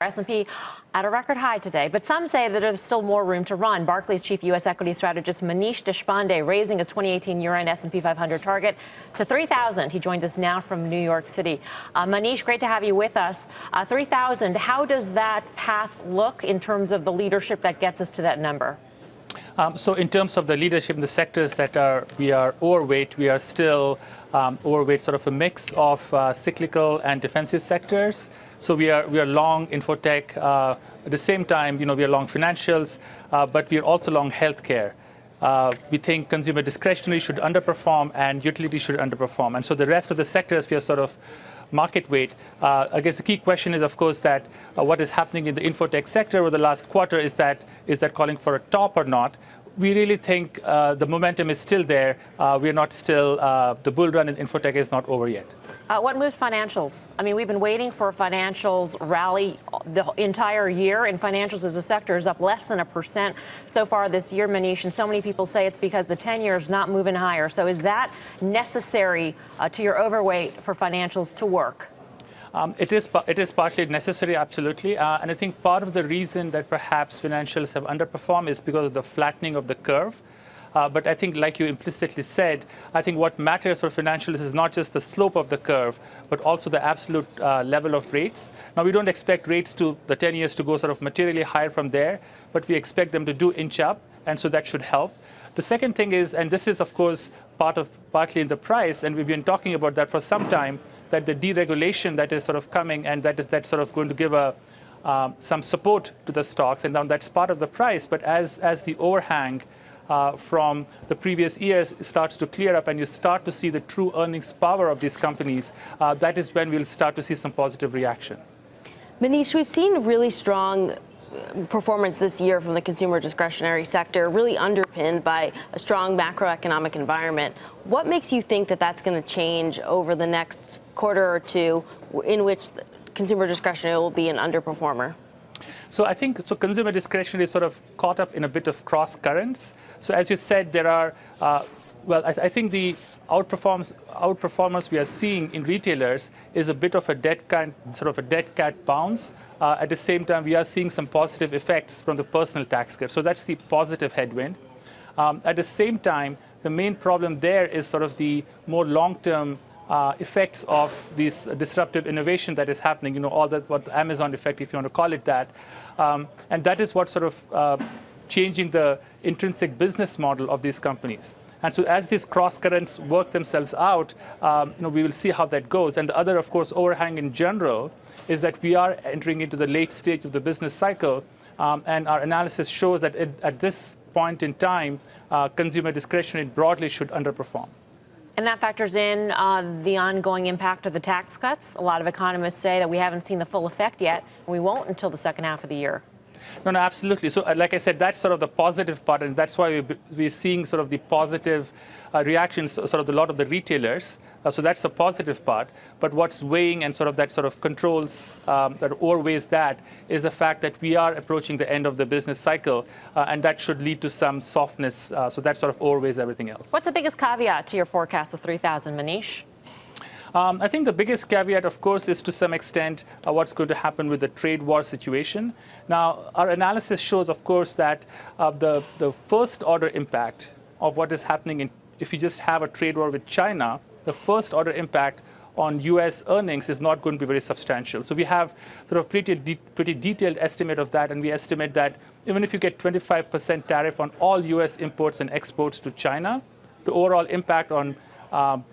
S&P at a record high today, but some say that there's still more room to run. Barclays Chief U.S. equity strategist Maneesh Deshpande raising his 2018 year-end S&P 500 target to 3,000. He joins us now from New York City. Manish, great to have you with us. 3,000, how does that path look in terms of the leadership that gets us to that number? So in terms of the leadership in the sectors that we are overweight, we are still overweight sort of a mix of cyclical and defensive sectors. So we are long infotech. At the same time, we are long financials, but we are also long healthcare. We think consumer discretionary should underperform and utility should underperform. And so the rest of the sectors, we are sort of market weight. I guess the key question is, of course, that what is happening in the infotech sector over the last quarter, is that calling for a top or not? We really think the momentum is still there. We are not still, the bull run in infotech is not over yet. What moves financials? I mean, we've been waiting for financials rally the entire year, and financials as a sector is up less than 1% so far this year, Maneesh, and so many people say it's because the 10-year is not moving higher. So is that necessary to your overweight for financials to work? It is partly necessary, absolutely. And I think part of the reason that perhaps financials have underperformed is because of the flattening of the curve. But I think, like you implicitly said, I think what matters for financials is not just the slope of the curve, but also the absolute level of rates. Now, we don't expect rates the 10 years to go sort of materially higher from there, but we expect them to inch up, and so that should help. The second thing is, and this is, of course, partly in the price, and we've been talking about that for some time, that the deregulation that is sort of coming, and that's sort of going to give some support to the stocks, and now that's part of the price. But as the overhang from the previous years starts to clear up and you start to see the true earnings power of these companies, that is when we'll start to see some positive reaction. Maneesh, we've seen really strong performance this year from the consumer discretionary sector, really underpinned by a strong macroeconomic environment. What makes you think that that's going to change over the next quarter or two, in which consumer discretionary will be an underperformer? So I think consumer discretionary is sort of caught up in a bit of cross currents. So as you said, there are I think the outperformance we are seeing in retailers is a bit of a dead cat bounce. At the same time, we are seeing some positive effects from the personal tax cut. So that's the positive headwind. At the same time, the main problem there is sort of the more long-term effects of this disruptive innovation that is happening. All that, what the Amazon effect, if you want to call it that, and that is what sort of changing the intrinsic business model of these companies. And so as these cross currents work themselves out, we will see how that goes. And the other, of course, overhang in general is that we are entering into the late stage of the business cycle. And our analysis shows that at this point in time, consumer discretionary broadly should underperform. And that factors in the ongoing impact of the tax cuts. A lot of economists say that we haven't seen the full effect yet, and we won't until the second half of the year. No, absolutely. So like I said, that's sort of the positive part, and that's why we're seeing sort of the positive reactions, sort of a lot of the retailers. So that's the positive part. But what's weighing and sort of that sort of controls that overweighs that is the fact that we are approaching the end of the business cycle, and that should lead to some softness. So that sort of overweighs everything else. What's the biggest caveat to your forecast of 3,000, Maneesh? I think the biggest caveat, of course, is to some extent what's going to happen with the trade war situation. Now, our analysis shows, of course, that the first order impact of what is happening if you just have a trade war with China, the first order impact on U.S. earnings is not going to be very substantial. So we have sort of pretty detailed estimate of that, and we estimate that even if you get 25% tariff on all U.S. imports and exports to China, the overall impact on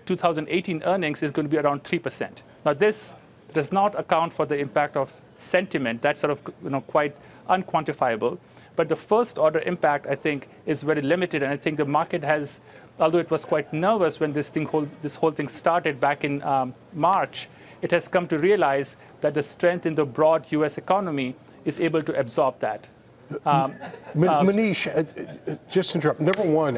2018 earnings is going to be around 3%. Now, this does not account for the impact of sentiment. That's sort of quite unquantifiable. But the first order impact, I think, is very limited. And I think the market has, although it was quite nervous when this whole thing started back in March, it has come to realize that the strength in the broad U.S. economy is able to absorb that. Maneesh, just to interrupt. Number one,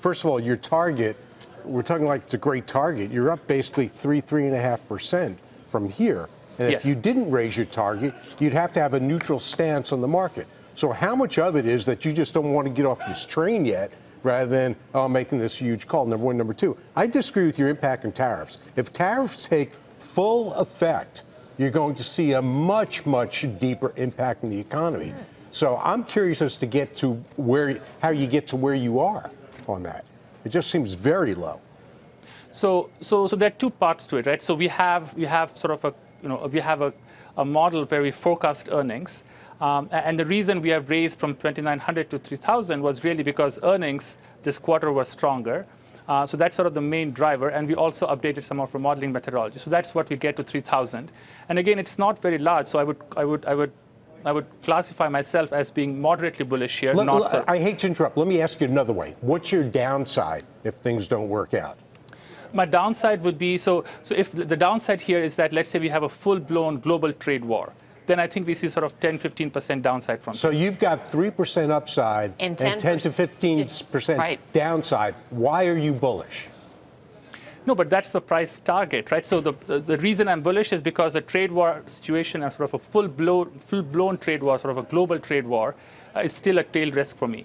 first of all, your target. We're talking like it's a great target. You're up basically 3.5% from here. And if you didn't raise your target, you'd have to have a neutral stance on the market. So how much of it is that you just don't want to get off this train yet, rather than making this huge call? Number one. Number two, I disagree with your impact on tariffs. If tariffs take full effect you're going to see a much, much deeper impact in the economy. So I'm curious as to get to how you get to where you are on that. It just seems very low. So there are two parts to it, right? So we have sort of a model where we forecast earnings, and the reason we have raised from 2,900 to 3,000 was really because earnings this quarter were stronger. So that's sort of the main driver, and we also updated some of our modeling methodology. So that's what we get to 3,000. And again, it's not very large, so I would classify myself as being moderately bullish here. I hate to interrupt. Let me ask you another way. What's your downside if things don't work out? My downside would be, so if the downside here is that, let's say we have a full-blown global trade war, then I think we see sort of 10-15% downside from So you've got 3% upside and 10 to 15% downside. Why are you bullish? No, but that's the price target, right? So the reason I'm bullish is because the trade war situation, sort of a full-blown trade war, sort of a global trade war, is still a tail risk for me.